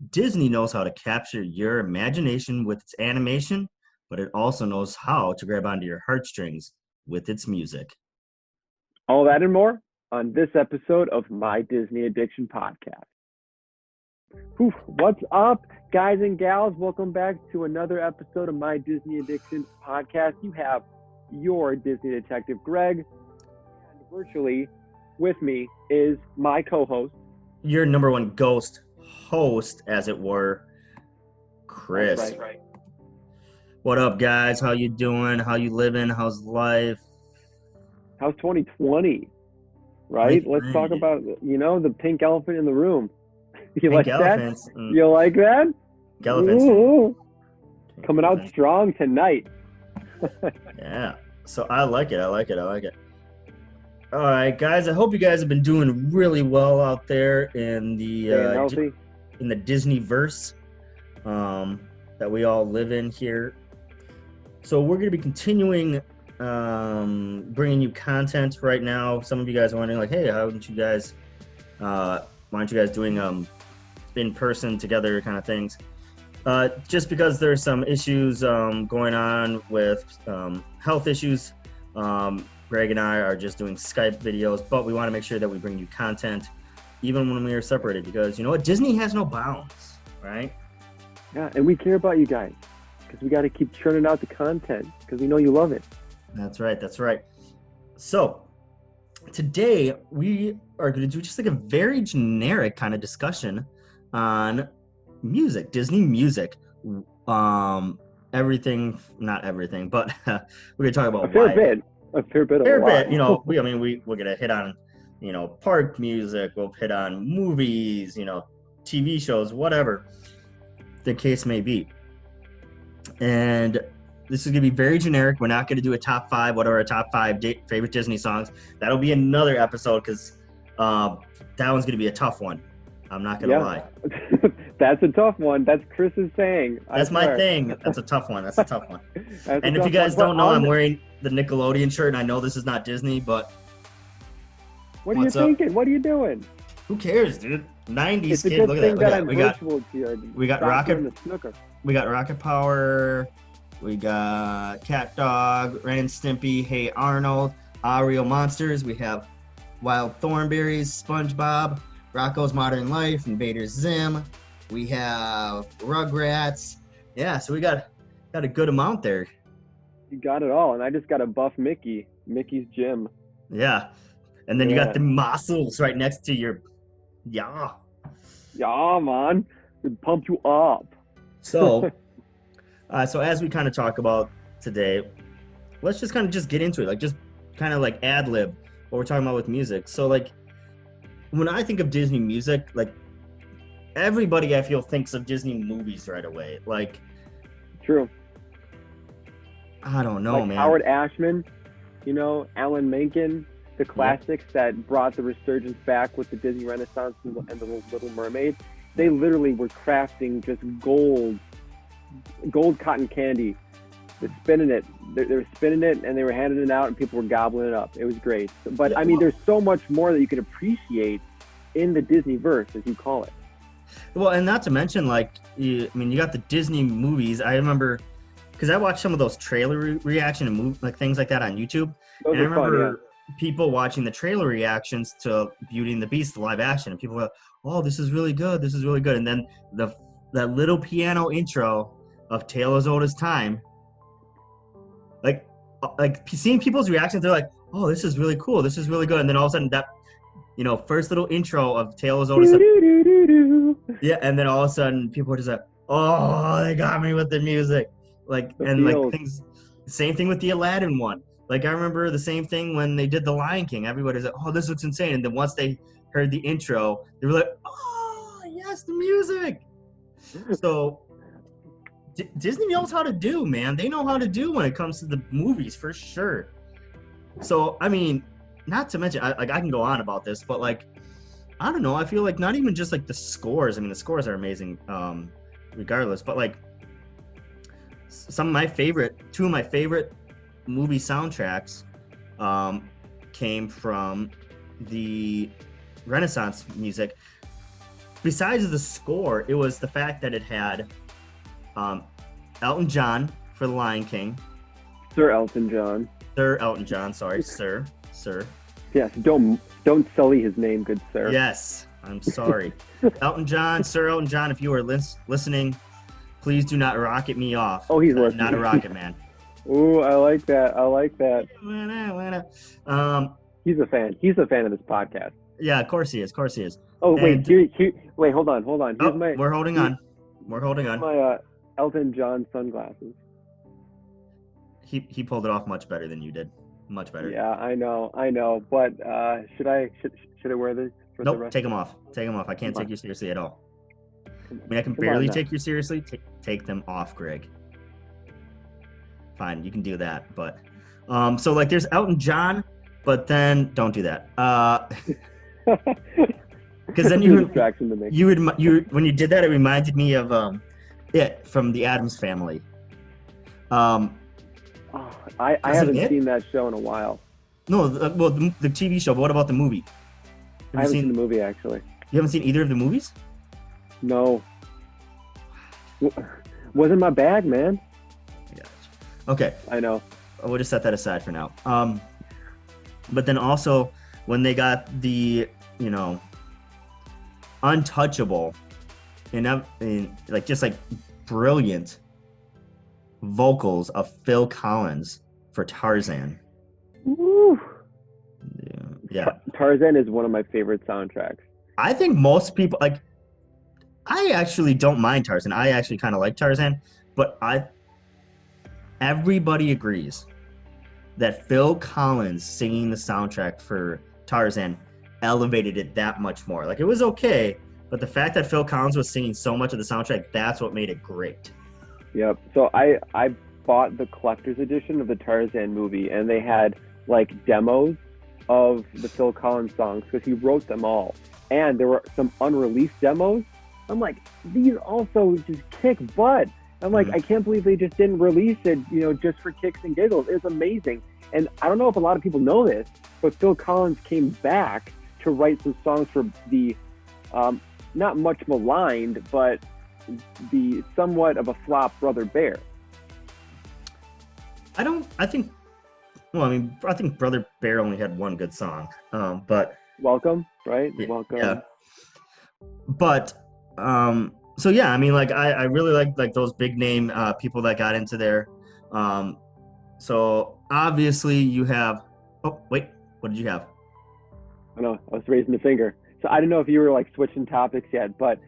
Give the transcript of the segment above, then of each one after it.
Disney knows how to capture your imagination with its animation, but it also knows how to grab onto your heartstrings with its music. All that and more on this episode of My Disney Addiction Podcast. Whew, what's up, guys and gals? Welcome back to another episode of My Disney Addiction Podcast. You have your Disney detective, Greg, and virtually with me is my co-host, Your number one ghost host, as it were, Chris. That's right. What up, guys? How you doing? How you living? How's life? How's 2020? Right? 2020. Let's talk about, the pink elephant in the room. You Pink like elephants. that? You like that? Elephants. Ooh. Coming out strong tonight. Yeah. So I like it. All right, guys. I hope you guys have been doing really well out there in the in the Disney-verse that we all live in here. So we're going to be continuing bringing you content right now. Some of you guys are wondering, like, hey, why aren't you guys doing in person together kind of things? Just because there's some issues going on with health issues. Greg and I are just doing Skype videos, but we want to make sure that we bring you content even when we are separated, because you know what? Disney has no bounds, right? Yeah, and we care about you guys because we got to keep churning out the content because we know you love it. That's right. So today we are going to do just like a very generic kind of discussion on music, Disney music. Everything, not everything, but we're going to talk about a fair bit. We're going to hit on, park music. We'll hit on movies, TV shows, whatever the case may be. And this is going to be very generic. We're not going to do a top 5, what are our top 5 favorite Disney songs. That'll be another episode because that one's going to be a tough one. I'm not going to lie. That's a tough one. That's Chris's saying. That's my thing. That's a tough one. And if you guys don't know, I'm wearing the Nickelodeon shirt, and I know this is not Disney, but what are you thinking? What are you doing? Who cares, dude? 90s it's kid. Look at that. We got Rocket Power. We got Cat Dog, Ren and Stimpy, Hey Arnold, Real Monsters. We have Wild Thornberrys, SpongeBob, Rocko's Modern Life, Invader Zim. We have Rugrats. Yeah, so we got a good amount there. You got it all, and I just got a buff Mickey's Gym. Yeah, and then you got the muscles right next to your, yeah, man, it pump you up. So, so as we kind of talk about today, let's just kind of just get into it, like just kind of like ad lib what we're talking about with music. So like, when I think of Disney music, like everybody I feel thinks of Disney movies right away. Like, true. I don't know, like man. Howard Ashman, Alan Menken, the classics that brought the resurgence back with the Disney Renaissance and the Little Mermaid. They literally were crafting just gold cotton candy. They're spinning it. They were spinning it, and they were handing it out, and people were gobbling it up. It was great. But I mean, there's so much more that you can appreciate in the Disneyverse, as you call it. Well, and not to mention, like, you got the Disney movies. I remember, because I watched some of those trailer reaction and like things like that on YouTube. Those and I remember fun, people watching the trailer reactions to Beauty and the Beast, the live action, and people were like, "Oh, this is really good. This is really good." And then that little piano intro of Tale as Old as Time, like seeing people's reactions, they're like, "Oh, this is really cool. This is really good." And then all of a sudden, that first little intro of Tale as Old as Time, yeah, and then all of a sudden people are just like, "Oh, they got me with the music." Like, and like things, same thing with the Aladdin one. Like, I remember the same thing when they did the Lion King. Everybody's like, "Oh, this looks insane." And then once they heard the intro, they were like, "Oh, yes, the music." So Disney knows how to do, man. They know how to do when it comes to the movies, for sure. So, I mean, not to mention, I can go on about this, but like, I don't know. I feel like not even just like the scores. I mean, the scores are amazing, regardless. But like, two of my favorite movie soundtracks came from the Renaissance music. besides the score, it was the fact that it had Elton John for The Lion King. Sir Elton John. Sir Elton John, sorry, sir. Yes, don't sully his name, good sir. Yes, I'm sorry. Elton John, Sir Elton John, if you are listening, please do not rocket me off. Oh, he's I'm listening. not a rocket man. Ooh, I like that. He's a fan. He's a fan of this podcast. Yeah, of course he is. Oh, wait, And- wait, hold on. Oh, we're holding on. My Elton John sunglasses. He pulled it off much better than you did. Much better. Yeah, I know. But should I wear this for the Nope, rest? take them off. I can't Come take on. you seriously at all. I mean, I can Come on barely now. take you seriously. Take them off, Greg. Fine, you can do that. But so like there's Elton John, but then don't do that. Because then You're a you distraction to me. you when you did that, it reminded me of it from the Addams Family. Oh, I Isn't haven't it? seen that show in a while. No, the TV show. But what about the movie? I haven't seen the movie actually. You haven't seen either of the movies? No. Wasn't my bag, man. Okay, I know. we'll just set that aside for now. But then also when they got the untouchable and like just like brilliant vocals of Phil Collins for Tarzan. Woo. Yeah. Tarzan is one of my favorite soundtracks. I think most people like. I actually don't mind Tarzan. I actually kind of like Tarzan, but everybody agrees that Phil Collins singing the soundtrack for Tarzan elevated it that much more. Like it was okay, but the fact that Phil Collins was singing so much of the soundtrack, that's what made it great. Yep. So I bought the collector's edition of the Tarzan movie, and they had like demos of the Phil Collins songs because he wrote them all, and there were some unreleased demos. I'm like, these also just kick butt. I'm like, Mhm. I can't believe they just didn't release it, just for kicks and giggles. It's amazing. And I don't know if a lot of people know this, but Phil Collins came back to write some songs for the not much maligned, but the somewhat of a flop Brother Bear. I think Brother Bear only had one good song. But Welcome, right? Yeah, Welcome. yeah. But so yeah, I mean, like I really like those big name people that got into there. So obviously you have. Oh wait, what did you have? I know, I was raising the finger. So I don't know if you were like switching topics yet, but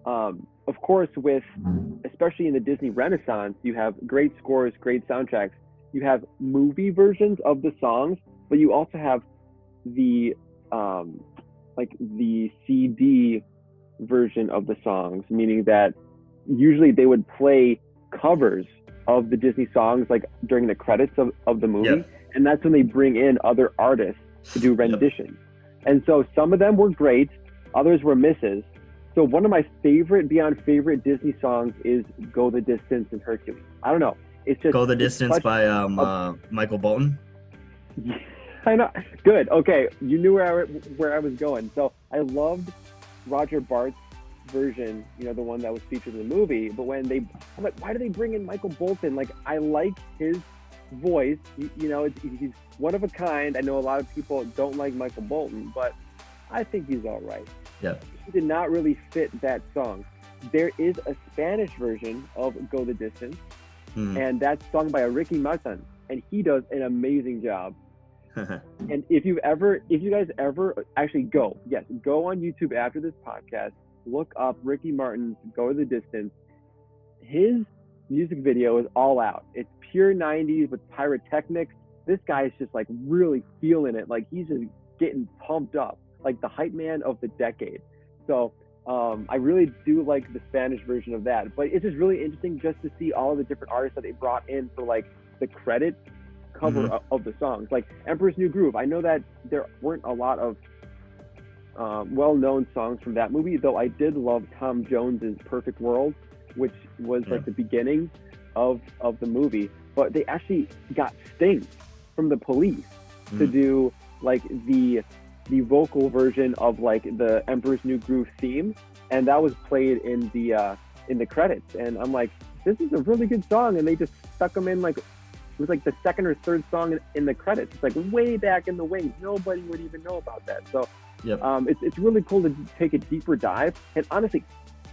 of course, especially in the Disney Renaissance, you have great scores, great soundtracks. You have movie versions of the songs, but you also have the the CD version of the songs, meaning that usually they would play covers of the Disney songs like during the credits of the movie. Yep. And that's when they bring in other artists to do renditions. And so some of them were great, others were misses. So one of my beyond favorite Disney songs is Go the Distance and Hercules. I don't know. It's just Go the Distance by Michael Bolton. I know. Good. Okay. You knew where I was going. So I loved Roger Bart's version, the one that was featured in the movie. But I'm like, why do they bring in Michael Bolton? Like, I like his voice. He's one of a kind. I know a lot of people don't like Michael Bolton, but I think he's all right. Yeah. He did not really fit that song. There is a Spanish version of Go the Distance, and that's sung by Ricky Martin, and he does an amazing job. And if you guys ever actually go on YouTube after this podcast, look up Ricky Martin's Go the Distance. His music video is all out. It's pure 90s with pyrotechnics. This guy is just like really feeling it. Like he's just getting pumped up, like the hype man of the decade. So I really do like the Spanish version of that. But it's just really interesting just to see all of the different artists that they brought in for like the credit cover of the songs, like Emperor's New Groove. I know that there weren't a lot of well-known songs from that movie, though I did love Tom Jones's Perfect World, which was like the beginning of the movie. But they actually got Sting from the Police to do like the vocal version of like the Emperor's New Groove theme. and that was played in the credits. And I'm like, this is a really good song, and they just stuck them in like, it was like the second or third song in the credits. It's like way back in the wings. Nobody would even know about that. So Yep. it's really cool to take a deeper dive. And honestly,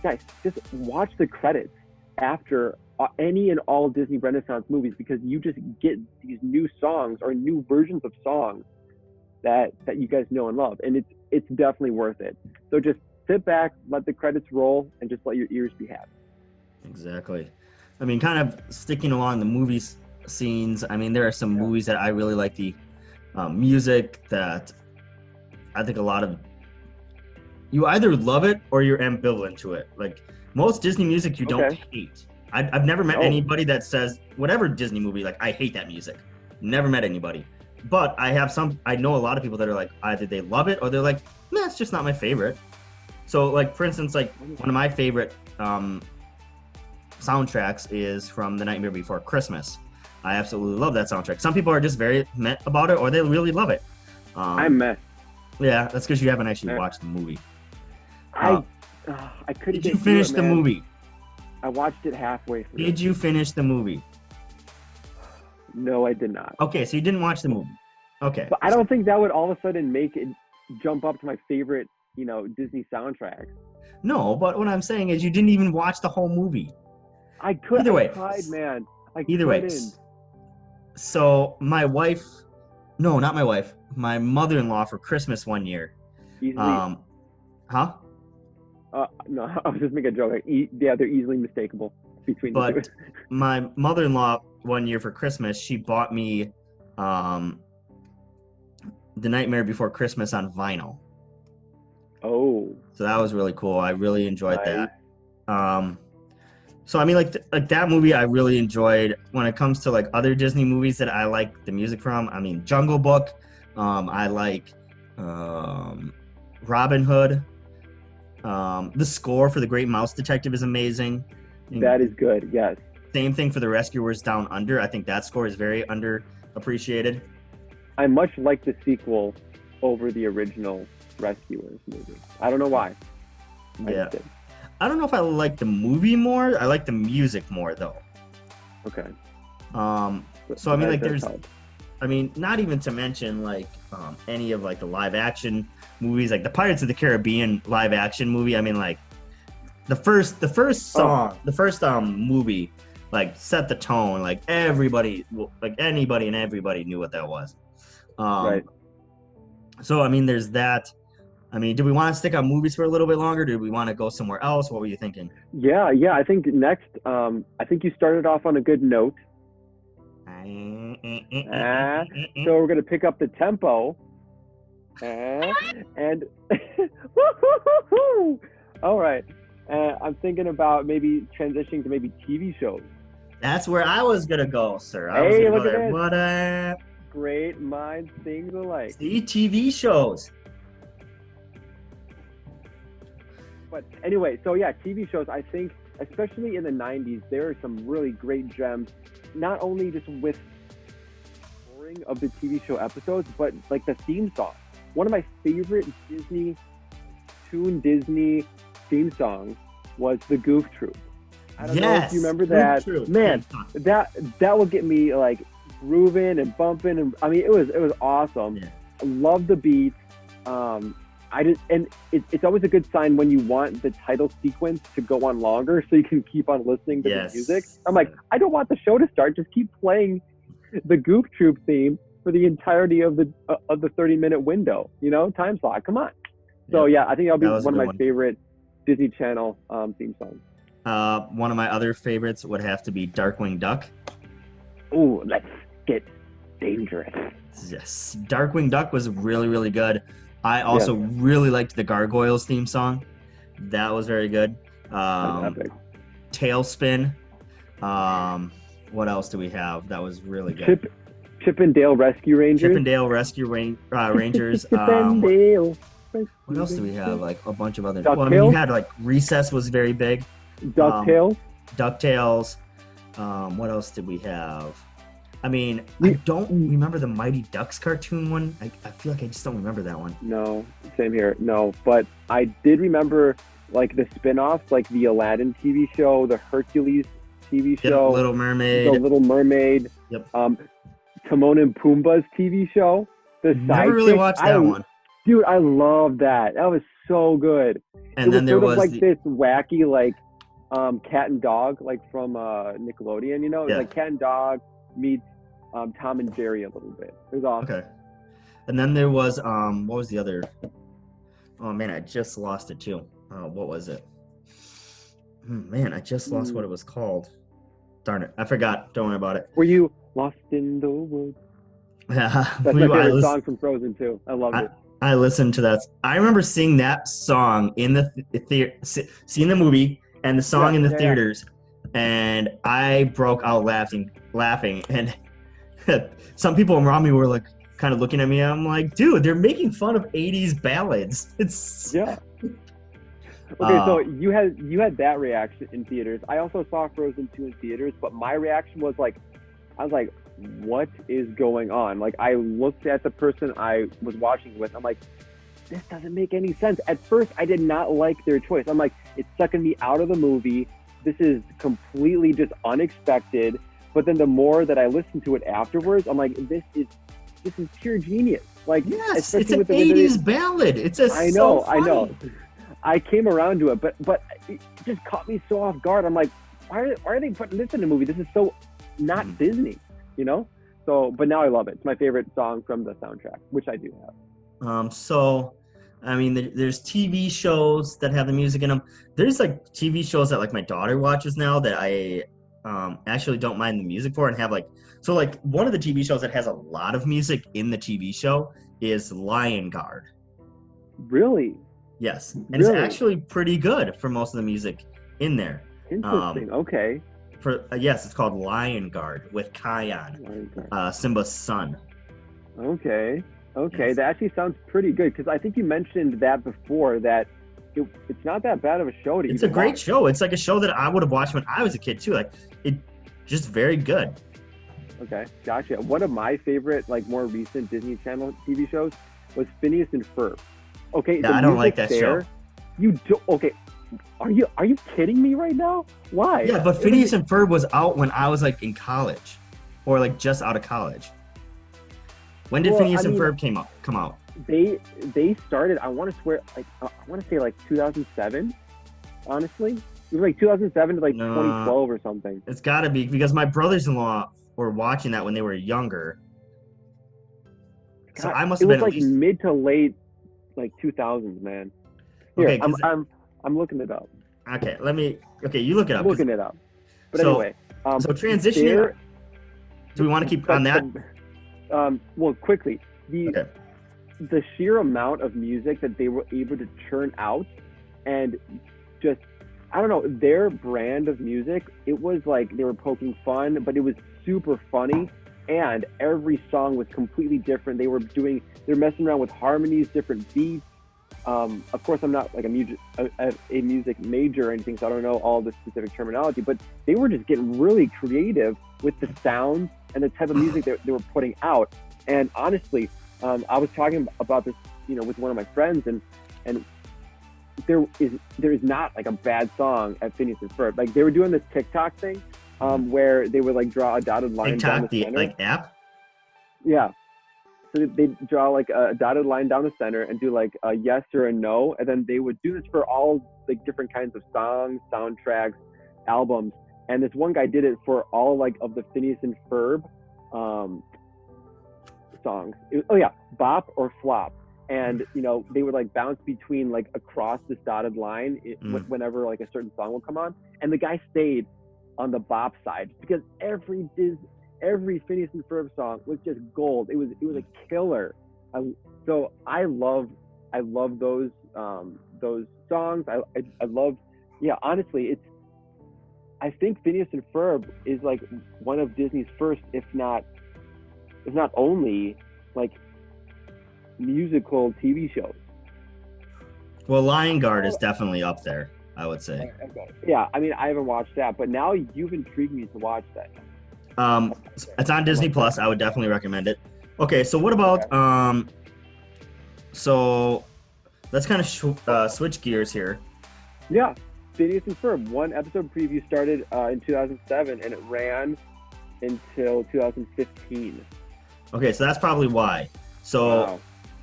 guys, just watch the credits after any and all Disney Renaissance movies, because you just get these new songs or new versions of songs that you guys know and love, and it's definitely worth it. So just sit back, let the credits roll, and just let your ears be happy. Exactly. I mean, kind of sticking along the movies scenes. I mean, there are some movies that I really like the music that I think a lot of you either love it or you're ambivalent to it. Like most Disney music, you don't hate. I've never met anybody that says whatever Disney movie, like I hate that music. Never met anybody. But I know a lot of people that are like either they love it or they're like, nah, it's just not my favorite. So like for instance, like one of my favorite soundtracks is from The Nightmare Before Christmas. I absolutely love that soundtrack. Some people are just very meh about it, or they really love it. I'm meh. Yeah, that's because you haven't actually watched the movie. I couldn't. Did you finish the movie? I watched it halfway through. Did you finish the movie? No, I did not. Okay, so you didn't watch the movie. Okay. But I don't think that would all of a sudden make it jump up to my favorite, Disney soundtrack. No, but what I'm saying is you didn't even watch the whole movie. I could. Either way. I tried, man. Either way. So my wife, no, not my wife, my mother-in-law for Christmas one year. Easily. Huh? No, I was just making a joke. Yeah, they're easily mistakable between the two. My mother-in-law one year for Christmas, she bought me The Nightmare Before Christmas on vinyl. Oh. So that was really cool. I really enjoyed that. So I mean, like that movie, I really enjoyed. When it comes to like other Disney movies that I like the music from, I mean, Jungle Book. I like Robin Hood. The score for The Great Mouse Detective is amazing. That is good. Yes. Same thing for The Rescuers Down Under. I think that score is very underappreciated. I much like the sequel over the original Rescuers movie. I don't know why. I don't know if I like the movie more. I like the music more though. Okay. So I mean, like not even to mention like any of like the live action movies, like the Pirates of the Caribbean live action movie. I mean, like the first song, the first movie, like set the tone. Like anybody and everybody knew what that was. Right. So I mean, there's that. I mean, do we want to stick on movies for a little bit longer? Do we want to go somewhere else? What were you thinking? Yeah. I think next, I think you started off on a good note. So we're going to pick up the tempo. And all right. I'm thinking about maybe transitioning to maybe TV shows. That's where I was going to go, sir. Hey, look at this. What up? Great minds think alike. See, TV shows. But anyway, so yeah, TV shows, I think, especially in the 90s, there are some really great gems, not only just with scoring of the TV show episodes, but like the theme song. One of my favorite Disney theme songs was the Goof Troop. I don't know if you remember that. Man, that would get me like grooving and bumping, and I mean it was awesome. Yeah. I love the beats. It's always a good sign when you want the title sequence to go on longer so you can keep on listening to the music. I'm like, I don't want the show to start. Just keep playing the Goof Troop theme for the entirety of the 30-minute window. Time slot. Come on. So yeah, I think that'll be one of my favorite Disney Channel theme songs. One of my other favorites would have to be Darkwing Duck. Ooh, let's get dangerous. Yes, Darkwing Duck was really, really good. I also really liked the Gargoyles theme song. That was very good. Tailspin. What else do we have? That was really good. Chip and Dale Rescue Rangers. Rangers. Dale. What else do we have? Like a bunch of other. DuckTales? Well, I mean, you had like Recess was very big. DuckTales. DuckTales. What else did we have? I mean, I don't remember the Mighty Ducks cartoon one. I feel like I just don't remember that one. No, same here. No, but I did remember like the spin-offs, like the Aladdin TV show, the Hercules TV Yep, show, Little the Mermaid. Little Mermaid, Yep. Timon and Pumbaa's TV show, the Never really Sidekicks. watched that one. Dude, I love that. That was so good. And then there sort of was like the, this wacky, like cat and dog, like from Nickelodeon. You know, it was Yeah. like cat and dog meets Tom and Jerry a little bit. It was awesome. okay. And then there was what was the other? Oh man, I just lost it too. What was it? Man, I just lost what it was called. Darn it, I forgot. Don't worry about it. Were you lost in the woods? Yeah, That's my favorite song from Frozen too. I loved it. I listened to that. I remember seeing that song in the seeing the movie and the song in the theaters, and I broke out laughing. And some people around me were like, kind of looking at me. I'm like, dude, they're making fun of '80s ballads. It's yeah. Okay, so you had that reaction in theaters. I also saw Frozen 2 in theaters, but my reaction was like, I was like, what is going on? Like, I looked at the person I was watching with. I'm like, this doesn't make any sense. At first, I did not like their choice. I'm like, it's sucking me out of the movie. This is completely just unexpected. But then the more that I listened to it afterwards, I'm like, this is pure genius. Like, yes, it's an '80s ballad. It's I know. I came around to it, but it just caught me so off guard. I'm like, why are they putting this in the movie? This is so not Disney, you know? So, but now I love it. It's my favorite song from the soundtrack, which I do have. So, I mean, there's TV shows that have the music in them. There's like TV shows that like my daughter watches now that I actually don't mind the music for and have like, so like one of the TV shows that has a lot of music in the TV show is Lion Guard. Really? Yes, and it's actually pretty good for most of the music in there. Interesting. Okay. Yes, it's called Lion Guard with Kion, Simba's son. Okay. Yes. That actually sounds pretty good because I think you mentioned that before that it's not that bad of a show to It's a great show. It's like a show that I would have watched when I was a kid too. Like it, just very good. Okay, gotcha. One of my favorite, like more recent Disney Channel TV shows was Phineas and Ferb. Okay, yeah, I don't like that show. You do okay? Are you kidding me right now? Why? Yeah, but Phineas and Ferb was out when I was like in college, or like just out of college. When did Phineas and Ferb come out? They started. I want to swear, like I want to say like 2007. Honestly, it was like 2007 to like 2012 or something. It's got to be because my brothers-in-law were watching that when they were younger. God, so I must have been like mid to late like 2000s, man. Here, okay, I'm looking it up. Okay, you look it up. I'm looking it up. But anyway, so transitioning. Do we want to keep on that? Well, quickly, the sheer amount of music that they were able to churn out, and just I don't know their brand of music. It was like they were poking fun, but it was super funny, and every song was completely different. They're messing around with harmonies, different beats. Of course, I'm not like a music major or anything, so I don't know all the specific terminology, but they were just getting really creative with the sounds and the type of music that they were putting out. And honestly, I was talking about this, with one of my friends, and there is not like a bad song at Phineas and Ferb. Like they were doing this TikTok thing, where they would like draw a dotted line down the center. Like app? Yeah. So they draw like a dotted line down the center and do like a yes or a no, and then they would do this for all like different kinds of songs, soundtracks, albums. And this one guy did it for all like of the Phineas and Ferb songs. Bop or flop. And they would like bounce between like across this dotted line whenever like a certain song would come on. And the guy stayed on the bop side because every Phineas and Ferb song was just gold. It was a killer. So I love those songs. I love, honestly, I think Phineas and Ferb is like one of Disney's first, if not only, like musical TV shows. Well, Lion Guard is definitely up there, I would say. Yeah, I mean, I haven't watched that, but now you've intrigued me to watch that. It's on Disney Plus. I would definitely recommend it. Okay, so what about so let's kind of switch gears here. Yeah, Phineas and Ferb. One episode preview started in 2007, and it ran until 2015. Okay, so that's probably why. So, Wow.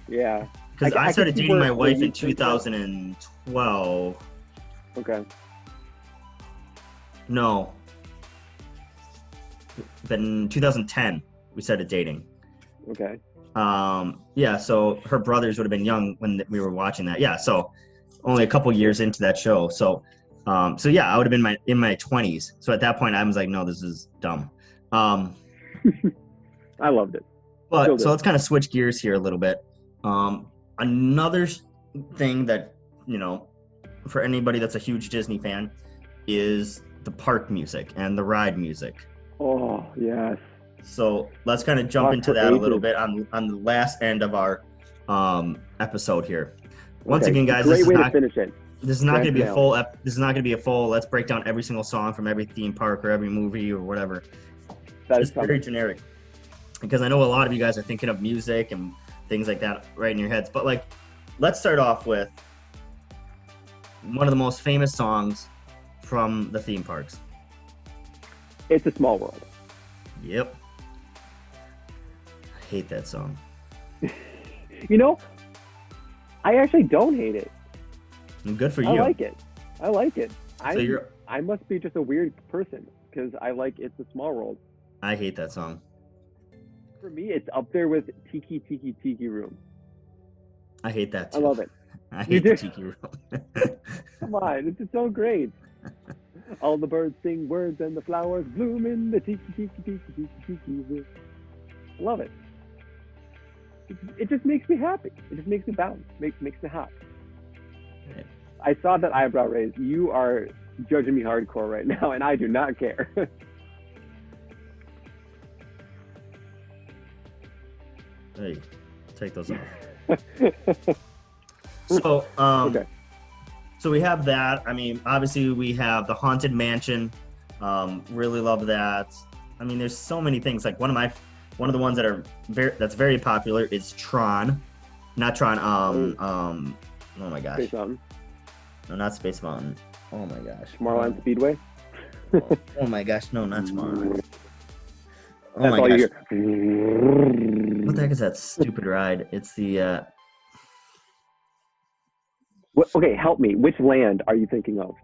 Yeah. because I I can started see dating where- my where wife you in think that. 2012. Okay. No. Then 2010, we started dating. Okay. Yeah, so her brothers would have been young when we were watching that. Yeah, so only a couple years into that show. So, so yeah, I would have been in my 20s. So at that point, I was like, no, this is dumb. I loved it. But Still do. so let's kind of switch gears here a little bit. Another thing that, for anybody that's a huge Disney fan is the park music and the ride music. Oh, yes. So let's kind of jump Talk into for that a little ages. bit on the last end of our episode here. Once Okay, again, guys, great this is way to not finish it. this is not going to be a Grand full this is not going to be a full let's break down every single song from every theme park or every movie or whatever. That is Just very coming. generic. Because I know a lot of you guys are thinking of music and things like that right in your heads. But like, let's start off with one of the most famous songs from the theme parks. It's a Small World. Yep. I hate that song. You know, I actually don't hate it. And good for I you. like it. I like it. So you're I must be just a weird person because I like It's a Small World. I hate that song. For me, it's up there with Tiki Tiki Tiki Room. I hate that too. I love it. I You hate the do? Tiki Room. Come on, it's just so great. All the birds sing words and the flowers bloom in the Tiki Tiki Tiki Tiki Tiki Room. I love it. It just makes me happy. It just makes me bounce. Makes me hot. Right. I saw that eyebrow raise. You are judging me hardcore right now, and I do not care. Hey, take those off. So, Okay. so we have that. I mean, obviously we have the Haunted Mansion. Really love that. I mean, there's so many things. Like one of the ones that are that's very popular is Tron. Not Tron. Oh my gosh. Say something. No, not Space Mountain. Oh my gosh. Tomorrowland Speedway. Oh my gosh. No, not Tomorrowland. Oh That's my all gosh. you hear. What the heck is that stupid ride? It's the Okay, help me. Which land are you thinking of?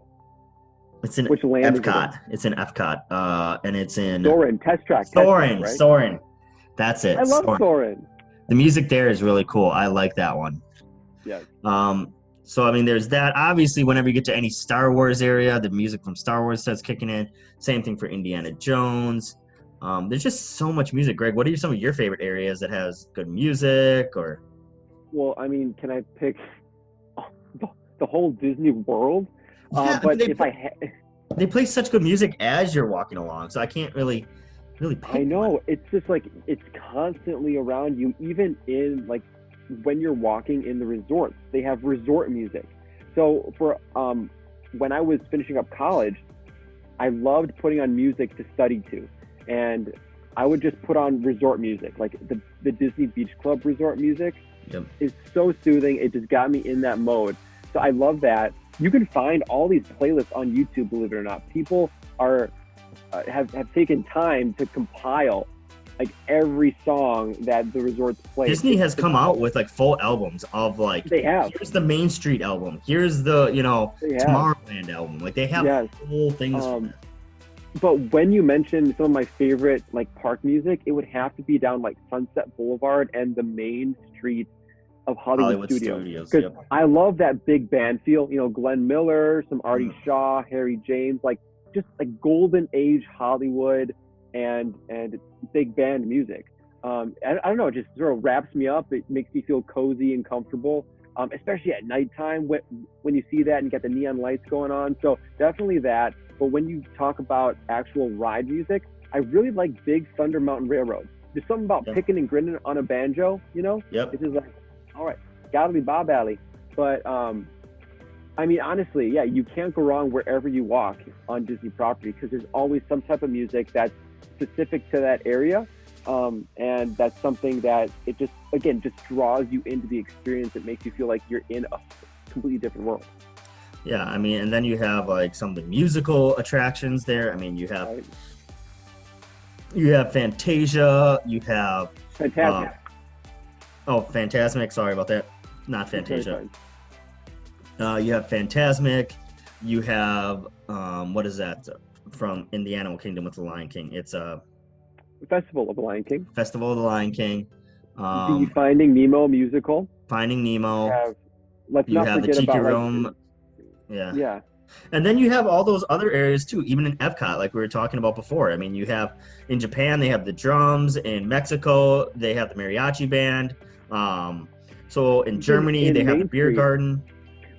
it's in Which land is it in? Epcot. It's in Epcot. And it's in Soarin', Test Track. Soarin'. Right? Soarin'. That's it. I love Soarin'. Soarin'. The music there is really cool. I like that one. Yes. So I mean, there's that. Obviously, whenever you get to any Star Wars area, the music from Star Wars starts kicking in. Same thing for Indiana Jones. There's just so much music. Greg, what are some of your favorite areas that has good music? Or Well, I mean, can I pick the whole Disney World? Yeah, I mean, But they if they play such good music as you're walking along, so I can't really pick I know, one. it's just like it's constantly around you, even in like when you're walking in the resorts. They have resort music. So for when I was finishing up college, I loved putting on music to study to, and I would just put on resort music, like the Disney Beach Club resort music. Yep. Is so soothing. It just got me in that mode. So I love that. You can find all these playlists on YouTube, believe it or not. People are have taken time to compile like every song that the resorts play. Disney has come out with like full albums of like They have. here's the Main Street album, here's the They have. Tomorrowland album. Like they have Yes. whole things. for Um, that. But when you mention some of my favorite like park music, it would have to be down like Sunset Boulevard and the main street of Hollywood Studios. Because Yep. I love that big band feel. You know, Glenn Miller, some Artie Mm. Shaw, Harry James, like just like golden age Hollywood and big band music. I don't know, it just sort of wraps me up. It makes me feel cozy and comfortable, especially at nighttime when you see that and get the neon lights going on. So definitely that. But when you talk about actual ride music, I really like Big Thunder Mountain Railroad. There's something about Yeah. picking and grinning on a banjo, you know? Yep. It's just like, all right, gotta be Bob Alley. But I mean, honestly, yeah, you can't go wrong wherever you walk on Disney property because there's always some type of music that's specific to that area. And that's something that it just draws you into the experience. It makes you feel like you're in a completely different world. Yeah, I mean, and then you have like some of the musical attractions there. I mean, Right? you have Fantasia, you have Fantastic. oh, Fantasmic. Sorry about that. Not It's very Fantasia. fun. You have Fantasmic. You have what is that from in the Animal Kingdom with the Lion King? It's a Festival of the Lion King. Festival of the Lion King. The Finding Nemo musical. Finding Nemo. Have, let's You not have the forget Tiki about Room. Yeah. yeah. And then you have all those other areas too, even in Epcot, like we were talking about before. I mean, you have in Japan, they have the drums. In Mexico, they have the mariachi band. So in Germany, they have the Main beer Street, garden.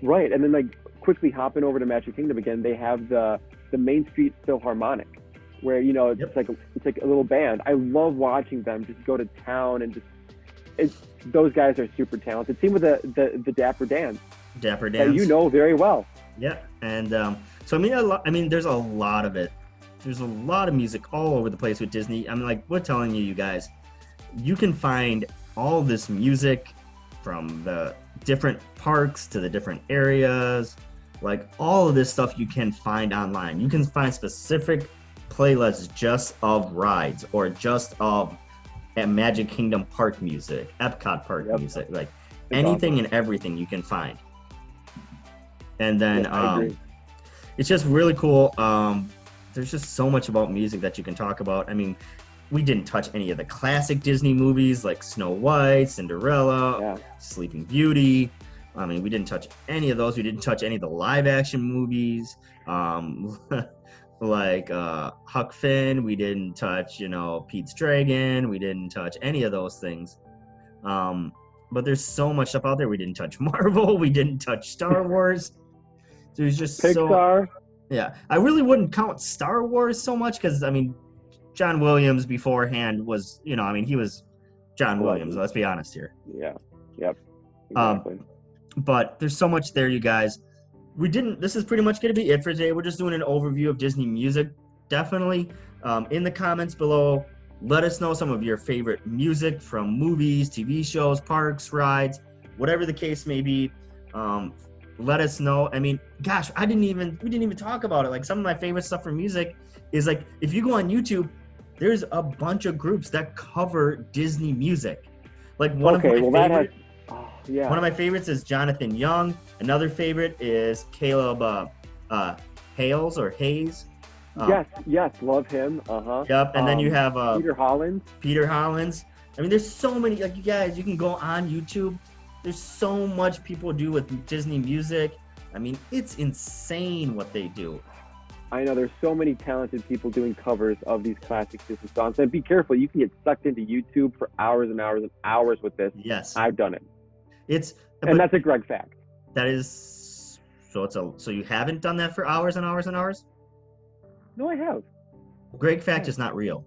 right? And then like quickly hopping over to Magic Kingdom again, they have the Main Street Philharmonic, where it's Yep. like a little band. I love watching them just go to town and those guys are super talented. Same with the Dapper Dan Dapper that Dance. you know very well. Yeah, and so I mean, there's a lot of it. There's a lot of music all over the place with Disney. I mean, like we're telling you guys, you can find all this music from the different parks to the different areas. Like all of this stuff you can find online. You can find specific playlists just of rides or just of Magic Kingdom park music, Epcot park Yep. music, like It's anything awesome. and everything you can find. And then Yeah, I agree. it's just really cool. There's just so much about music that you can talk about. I mean, we didn't touch any of the classic Disney movies like Snow White, Cinderella, Yeah. Sleeping Beauty. I mean, we didn't touch any of those. We didn't touch any of the live action movies, like Huck Finn. We didn't touch, Pete's Dragon. We didn't touch any of those things. But there's so much stuff out there. We didn't touch Marvel. We didn't touch Star Wars. There's just so Pixar. yeah. I really wouldn't count Star Wars so much because I mean, John Williams beforehand was, he was John Williams. Let's be honest here. Yeah. Yep. Um, Exactly. But there's so much there, you guys. This is pretty much going to be it for today. We're just doing an overview of Disney music. Definitely in the comments below, let us know some of your favorite music from movies, TV shows, parks, rides, whatever the case may be. Let us know. I mean, gosh, we didn't even talk about it. Like some of my favorite stuff from music is like, if you go on YouTube, there's a bunch of groups that cover Disney music. Like one of my favorites is Jonathan Young. Another favorite is Caleb Hales or Hayes. Yes, love him. Yep, and then you have Peter Hollins. I mean, there's so many. Like you guys, you can go on YouTube. There's so much people do with Disney music. I mean, it's insane what they do. I know there's so many talented people doing covers of these classic Disney songs. And be careful, you can get sucked into YouTube for hours and hours and hours with this. Yes, I've done it. But That's a Greg fact. that is so you haven't done that for hours and hours and hours? No, I have. Greg fact is not real.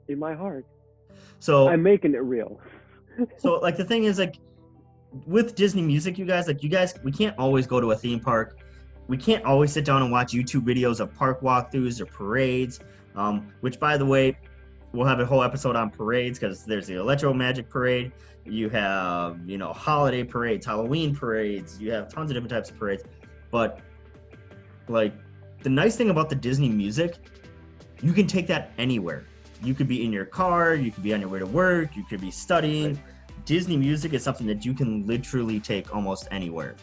In my heart. So I'm making it real. So like the thing is like with Disney music, you guys, we can't always go to a theme park. We can't always sit down and watch YouTube videos of park walkthroughs or parades, which by the way, we'll have a whole episode on parades because there's the Electro Magic Parade. You have, holiday parades, Halloween parades. You have tons of different types of parades. But like the nice thing about the Disney music, you can take that anywhere. You could be in your car, you could be on your way to work, you could be studying. Right. Disney music is something that you can literally take almost anywhere.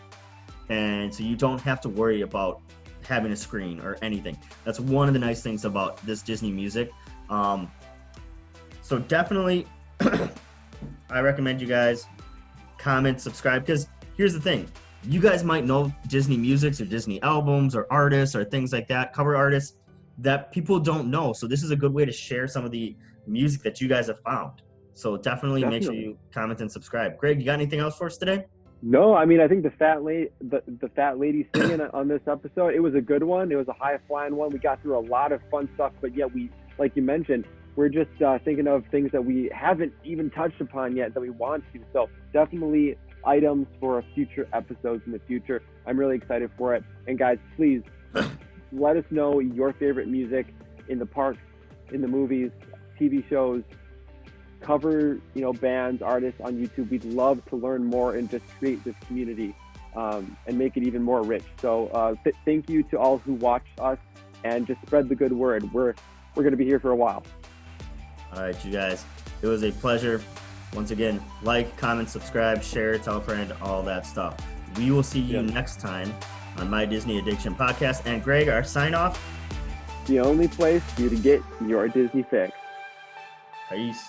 And so you don't have to worry about having a screen or anything. That's one of the nice things about this Disney music. So definitely, I recommend you guys comment, subscribe, because here's the thing. You guys might know Disney musics or Disney albums or artists or things like that, cover artists, that people don't know. So this is a good way to share some of the music that you guys have found. So definitely make sure you comment and subscribe. Greg, you got anything else for us today? No, I mean, I think the fat lady singing on this episode, it was a good one. It was a high flying one. We got through a lot of fun stuff, but yet like you mentioned, we're just thinking of things that we haven't even touched upon yet that we want to. So definitely items for future episodes in the future. I'm really excited for it. And guys, please let us know your favorite music in the parks, in the movies, TV shows, cover, bands, artists on YouTube. We'd love to learn more and just create this community and make it even more rich. So thank you to all who watched us, and just spread the good word. We're going to be here for a while. All right, you guys. It was a pleasure. Once again, like, comment, subscribe, share, tell a friend, all that stuff. We will see you next time on My Disney Addiction Podcast. And Greg, our sign off. The only place for you to get your Disney fix. Peace.